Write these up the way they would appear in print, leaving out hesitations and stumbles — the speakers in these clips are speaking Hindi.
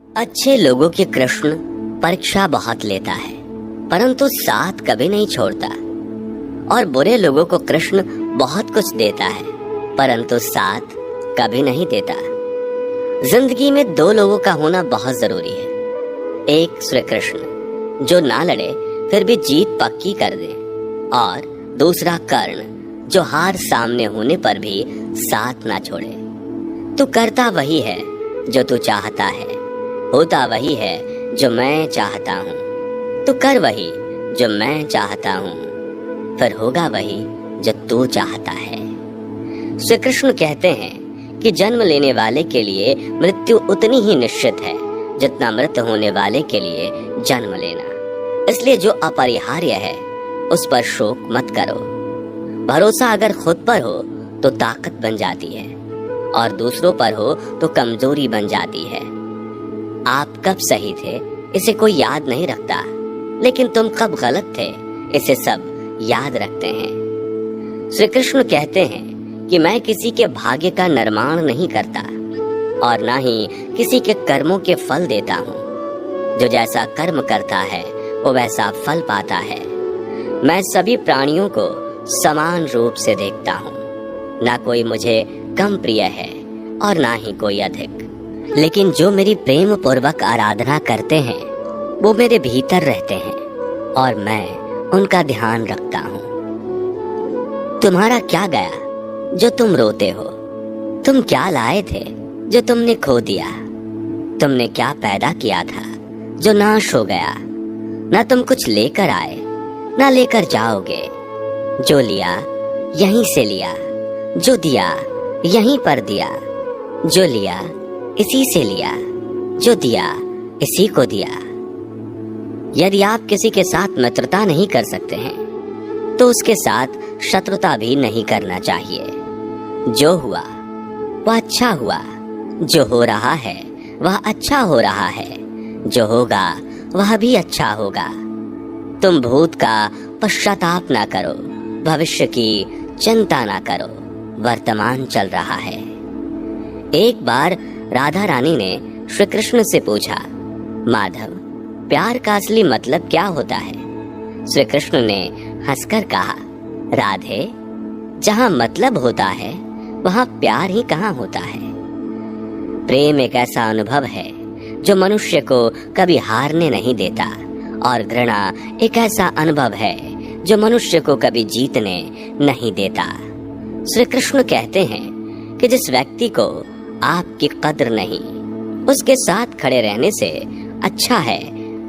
अच्छे लोगों के कृष्ण परीक्षा बहुत लेता है, परंतु साथ कभी नहीं छोड़ता। और बुरे लोगों को कृष्ण बहुत कुछ देता है, परंतु साथ कभी नहीं देता। जिंदगी में दो लोगों का होना बहुत जरूरी है। एक श्री कृष्ण जो ना लड़े फिर भी जीत पक्की कर दे, और दूसरा कर्ण जो हार सामने होने पर भी साथ ना छोड़े। तू करता वही है जो तू चाहता है, होता वही है जो मैं चाहता हूँ। तू कर वही जो मैं चाहता हूँ, फिर होगा वही जो तू चाहता है। श्री कृष्ण कहते हैं कि जन्म लेने वाले के लिए मृत्यु उतनी ही निश्चित है जितना मृत होने वाले के लिए जन्म लेना। इसलिए जो अपरिहार्य है उस पर शोक मत करो। भरोसा अगर खुद पर हो तो ताकत बन जाती है, और दूसरों पर हो तो कमजोरी बन जाती है। आप कब सही थे इसे कोई याद नहीं रखता, लेकिन तुम कब गलत थे इसे सब याद रखते हैं। श्री कृष्ण कहते हैं कि मैं किसी के भाग्य का निर्माण नहीं करता, और ना ही किसी के कर्मों के फल देता हूँ। जो जैसा कर्म करता है वो वैसा फल पाता है। मैं सभी प्राणियों को समान रूप से देखता हूँ, ना कोई मुझे कम प्रिय है और ना ही कोई अधिक। लेकिन जो मेरी प्रेम पूर्वक आराधना करते हैं वो मेरे भीतर रहते हैं, और मैं उनका ध्यान रखता हूँ। तुम्हारा क्या गया जो तुम रोते हो? तुम क्या लाए थे जो तुमने खो दिया? तुमने क्या पैदा किया था जो नाश हो गया? ना तुम कुछ लेकर आए ना लेकर जाओगे। जो लिया यहीं से लिया, जो दिया यहीं पर दिया। जो लिया इसी से लिया, जो दिया इसी को दिया। यदि आप किसी के साथ मित्रता नहीं कर सकते हैं तो उसके साथ शत्रुता भी नहीं करना चाहिए। जो हुआ वह अच्छा हुआ, जो हो रहा है वह अच्छा हो रहा है, जो होगा वह भी अच्छा होगा। तुम भूत का पश्चाताप ना करो, भविष्य की चिंता ना करो, वर्तमान चल रहा है। एक बार राधा रानी ने श्री कृष्ण से पूछा, माधव प्यार का असली मतलब क्या होता है? श्री कृष्ण ने हंसकर कहा, राधे जहाँ मतलब होता है वहाँ प्यार ही कहाँ होता है। प्रेम एक ऐसा अनुभव है जो मनुष्य को कभी हारने नहीं देता, और घृणा एक ऐसा अनुभव है जो मनुष्य को कभी जीतने नहीं देता। श्री कृष्ण कहते हैं कि जिस व्यक्ति को आपकी कद्र नहीं, उसके साथ खड़े रहने से अच्छा है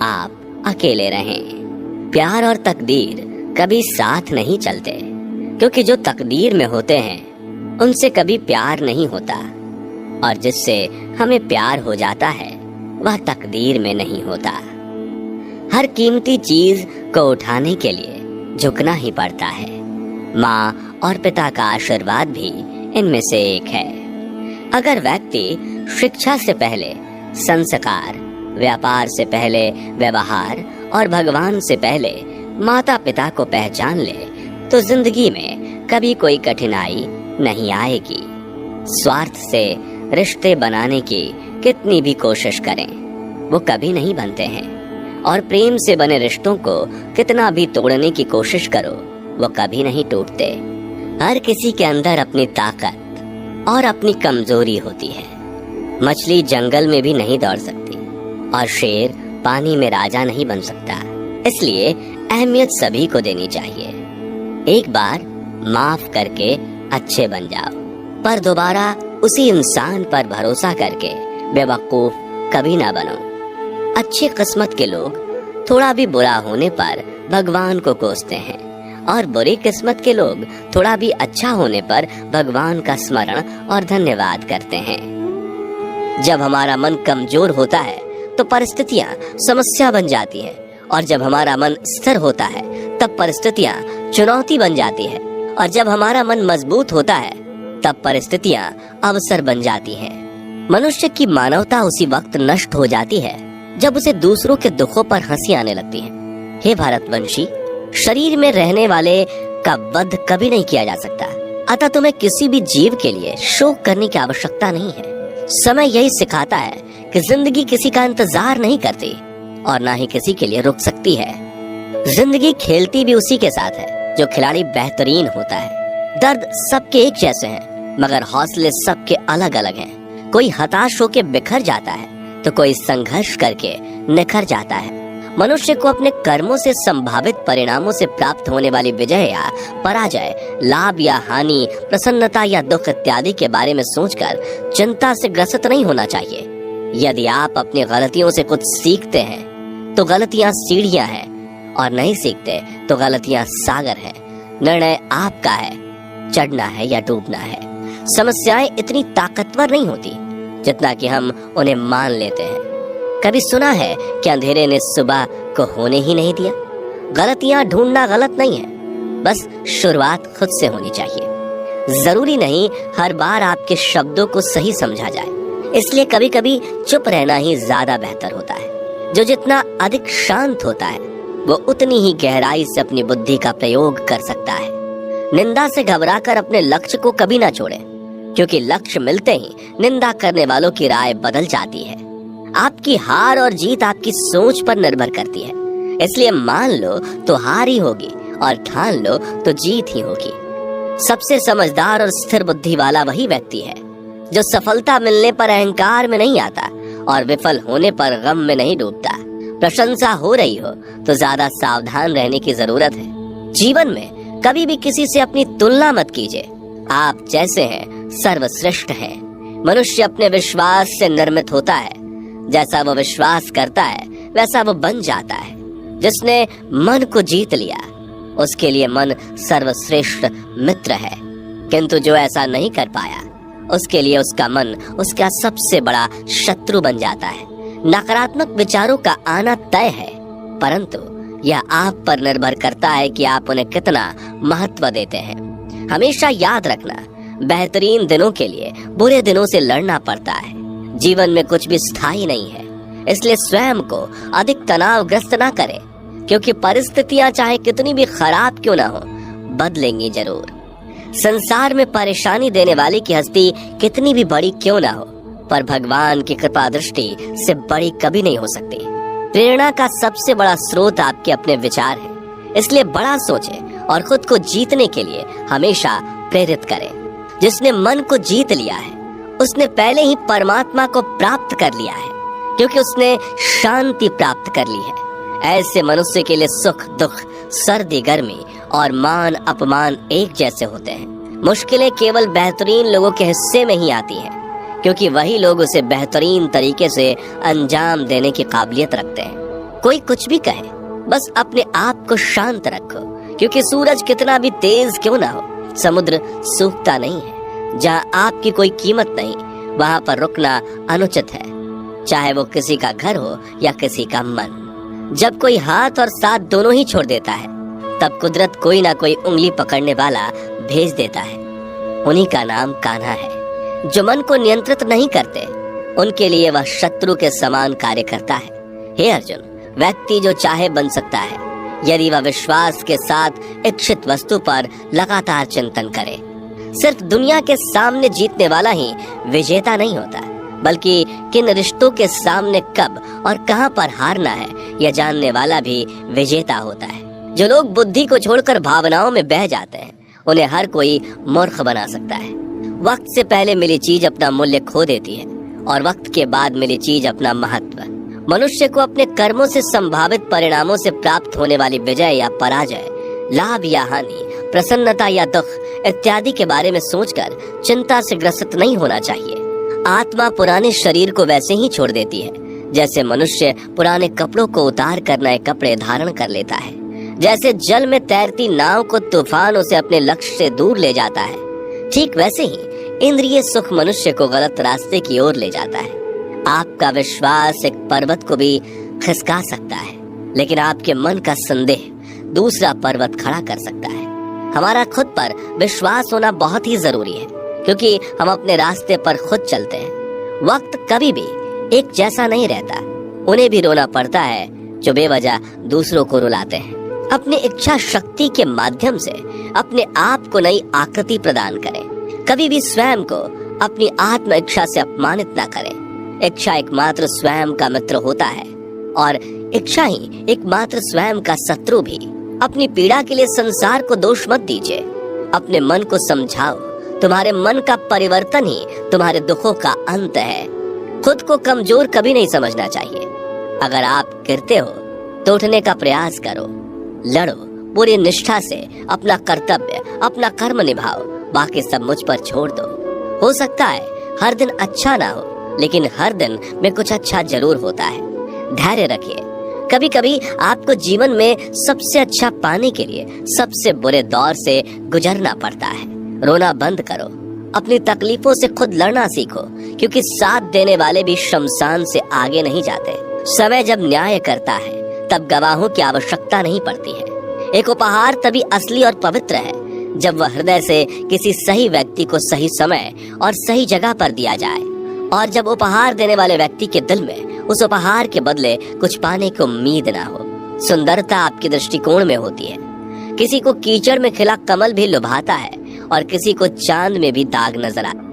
आप अकेले रहें। प्यार और तकदीर कभी साथ नहीं चलते, क्योंकि जो तकदीर में होते हैं उनसे कभी प्यार नहीं होता, और जिससे हमें प्यार हो जाता है वह तकदीर में नहीं होता। हर कीमती चीज को उठाने के लिए झुकना ही पड़ता है। माँ और पिता का आशीर्वाद भी इनमें से एक है। अगर व्यक्ति शिक्षा से पहले संस्कार, व्यापार से पहले व्यवहार और भगवान से पहले माता पिता को पहचान ले तो जिंदगी में कभी कोई कठिनाई नहीं आएगी। स्वार्थ से रिश्ते बनाने की कितनी भी कोशिश करें वो कभी नहीं बनते हैं, और प्रेम से बने रिश्तों को कितना भी तोड़ने की कोशिश करो वो कभी नहीं टूटते। हर किसी के अंदर अपनी ताकत और अपनी कमजोरी होती है। मछली जंगल में भी नहीं दौड़ सकती, और शेर पानी में राजा नहीं बन सकता। इसलिए अहमियत सभी को देनी चाहिए। एक बार माफ करके अच्छे बन जाओ, पर दोबारा उसी इंसान पर भरोसा करके बेवकूफ कभी ना बनो। अच्छी किस्मत के लोग थोड़ा भी बुरा होने पर भगवान को कोसते हैं, और बुरी किस्मत के लोग थोड़ा भी अच्छा होने पर भगवान का स्मरण और धन्यवाद करते हैं। जब हमारा मन कमजोर होता है तो परिस्थितियां समस्या बन जाती है, और जब हमारा मन स्थिर होता है तब परिस्थितियां चुनौती बन जाती है, और जब हमारा मन मजबूत होता है तब परिस्थितियां अवसर बन जाती है। मनुष्य की मानवता उसी वक्त नष्ट हो जाती है जब उसे दूसरों के दुखों पर हंसी आने लगती है। हे भारतवंशी, शरीर में रहने वाले का वध कभी नहीं किया जा सकता, अतः तुम्हें किसी भी जीव के लिए शोक करने की आवश्यकता नहीं है। समय यही सिखाता है कि जिंदगी किसी का इंतजार नहीं करती और ना ही किसी के लिए रुक सकती है। जिंदगी खेलती भी उसी के साथ है जो खिलाड़ी बेहतरीन होता है। दर्द सबके एक जैसे हैं, मगर हौसले सबके अलग अलग हैं। कोई हताश होकर बिखर जाता है तो कोई संघर्ष करके निखर जाता है। मनुष्य को अपने कर्मों से संभावित परिणामों से प्राप्त होने वाली विजय या पराजय, लाभ या हानि, प्रसन्नता या दुख इत्यादि के बारे में सोचकर चिंता से ग्रसित नहीं होना चाहिए। यदि आप अपनी गलतियों से कुछ सीखते हैं तो गलतियां सीढ़ियां हैं, और नहीं सीखते तो गलतियां सागर हैं। निर्णय आपका है, चढ़ना है या डूबना है। समस्याएं इतनी ताकतवर नहीं होती जितना कि हम उन्हें मान लेते हैं। कभी सुना है कि अंधेरे ने सुबह को होने ही नहीं दिया? गलतियां ढूंढना गलत नहीं है, बस शुरुआत खुद से होनी चाहिए। जरूरी नहीं हर बार आपके शब्दों को सही समझा जाए, इसलिए कभी कभी चुप रहना ही ज्यादा बेहतर होता है। जो जितना अधिक शांत होता है वो उतनी ही गहराई से अपनी बुद्धि का प्रयोग कर सकता है। निंदा से घबराकर अपने लक्ष्य को कभी ना छोड़ें, क्योंकि लक्ष्य मिलते ही निंदा करने वालों की राय बदल जाती है। आपकी हार और जीत आपकी सोच पर निर्भर करती है, इसलिए मान लो तो हार ही होगी और ठान लो तो जीत ही होगी। सबसे समझदार और स्थिर बुद्धि वाला वही व्यक्ति है जो सफलता मिलने पर अहंकार में नहीं आता और विफल होने पर गम में नहीं डूबता। प्रशंसा हो रही हो तो ज्यादा सावधान रहने की जरूरत है। जीवन में कभी भी किसी से अपनी तुलना मत कीजिए। आप जैसे हैं सर्वश्रेष्ठ हैं। मनुष्य अपने विश्वास से निर्मित होता है। जैसा वो विश्वास करता है वैसा वो बन जाता है। जिसने मन को जीत लिया उसके लिए मन सर्वश्रेष्ठ मित्र है, किंतु जो ऐसा नहीं कर पाया उसके लिए उसका मन उसका सबसे बड़ा शत्रु बन जाता है। नकारात्मक विचारों का आना तय है, परंतु यह आप पर निर्भर करता है कि आप उन्हें कितना महत्व देते हैं। हमेशा याद रखना, बेहतरीन दिनों के लिए बुरे दिनों से लड़ना पड़ता है। जीवन में कुछ भी स्थायी नहीं है, इसलिए स्वयं को अधिक तनावग्रस्त ना करें, क्योंकि परिस्थितियां चाहे कितनी भी खराब क्यों ना हो, बदलेंगी जरूर। संसार में परेशानी देने वाली की हस्ती कितनी भी बड़ी क्यों ना हो, पर भगवान की कृपा दृष्टि से बड़ी कभी नहीं हो सकती। प्रेरणा का सबसे बड़ा स्रोत आपके अपने विचार है, इसलिए बड़ा सोचें और खुद को जीतने के लिए हमेशा प्रेरित करें। जिसने मन को जीत लिया है उसने पहले ही परमात्मा को प्राप्त कर लिया है, क्योंकि उसने शांति प्राप्त कर ली है। ऐसे मनुष्य के लिए सुख दुख, सर्दी गर्मी और मान अपमान एक जैसे होते हैं। मुश्किलें केवल बेहतरीन लोगों के हिस्से में ही आती हैं, क्योंकि वही लोग उसे बेहतरीन तरीके से अंजाम देने की काबिलियत रखते हैं। कोई कुछ भी कहे, बस अपने आप को शांत रखो, क्योंकि सूरज कितना भी तेज क्यों ना हो, समुद्र सूखता नहीं है। जहाँ आपकी कोई कीमत नहीं, वहाँ पर रुकना अनुचित है, चाहे वो किसी का घर हो या किसी का मन। जब कोई हाथ और साथ दोनों ही छोड़ देता है, तब कुदरत कोई ना कोई उंगली पकड़ने वाला भेज देता है। उन्हीं का नाम कान्हा है। जो मन को नियंत्रित नहीं करते, उनके लिए वह शत्रु के समान कार्य करता है। हे अर्जुन, व्यक्ति जो चाहे बन सकता है, यदि वह विश्वास के साथ इच्छित वस्तु पर लगातार चिंतन करे। सिर्फ दुनिया के सामने जीतने वाला ही विजेता नहीं होता, बल्कि किन रिश्तों के सामने कब और कहां पर हारना है यह जानने वाला भी विजेता होता है। जो लोग बुद्धि को छोड़कर भावनाओं में बह जाते हैं, उन्हें हर कोई मूर्ख बना सकता है। वक्त से पहले मिली चीज अपना मूल्य खो देती है और वक्त के बाद मिली चीज अपना महत्व। मनुष्य को अपने कर्मों से संभावित परिणामों से प्राप्त होने वाली विजय या पराजय, लाभ या हानि, प्रसन्नता या दुख इत्यादि के बारे में सोचकर चिंता से ग्रसित नहीं होना चाहिए। आत्मा पुराने शरीर को वैसे ही छोड़ देती है जैसे मनुष्य पुराने कपड़ों को उतार कर नए कपड़े धारण कर लेता है। जैसे जल में तैरती नाव को तूफान उसे अपने लक्ष्य से दूर ले जाता है, ठीक वैसे ही इंद्रिय सुख मनुष्य को गलत रास्ते की ओर ले जाता है। आपका विश्वास एक पर्वत को भी खिसका सकता है, लेकिन आपके मन का संदेह दूसरा पर्वत खड़ा कर सकता है। हमारा खुद पर विश्वास होना बहुत ही जरूरी है, क्योंकि हम अपने रास्ते पर खुद चलते हैं। वक्त कभी भी एक जैसा नहीं रहता। उन्हें भी रोना पड़ता है जो बेवजह दूसरों को रुलाते हैं। अपनी इच्छा शक्ति के माध्यम से अपने आप को नई आकृति प्रदान करें। कभी भी स्वयं को अपनी आत्म इच्छा से अपमानित ना करें, इच्छा एकमात्र स्वयं का मित्र होता है और इच्छा ही एकमात्र स्वयं का शत्रु भी। अपनी पीड़ा के लिए संसार को दोष मत दीजिए, अपने मन को समझाओ। तुम्हारे मन का परिवर्तन ही तुम्हारे दुखों का अंत है। खुद को कमजोर कभी नहीं समझना चाहिए। अगर आप गिरते हो तो उठने का प्रयास करो, लड़ो पूरी निष्ठा से अपना कर्तव्य, अपना कर्म निभाओ, बाकी सब मुझ पर छोड़ दो। हो सकता है हर दिन अच्छा ना हो, लेकिन हर दिन में कुछ अच्छा जरूर होता है। धैर्य रखिए। कभी कभी आपको जीवन में सबसे अच्छा पाने के लिए सबसे बुरे दौर से गुजरना पड़ता है। रोना बंद करो, अपनी तकलीफों से खुद लड़ना सीखो, क्योंकि साथ देने वाले भी शमशान से आगे नहीं जाते। समय जब न्याय करता है तब गवाहों की आवश्यकता नहीं पड़ती है। एक उपहार तभी असली और पवित्र है जब वह हृदय से किसी सही व्यक्ति को सही समय और सही जगह पर दिया जाए, और जब उपहार देने वाले व्यक्ति के दिल में उस उपहार के बदले कुछ पाने की उम्मीद ना हो। सुंदरता आपके दृष्टिकोण में होती है। किसी को कीचड़ में खिला कमल भी लुभाता है और किसी को चांद में भी दाग नजर आता है।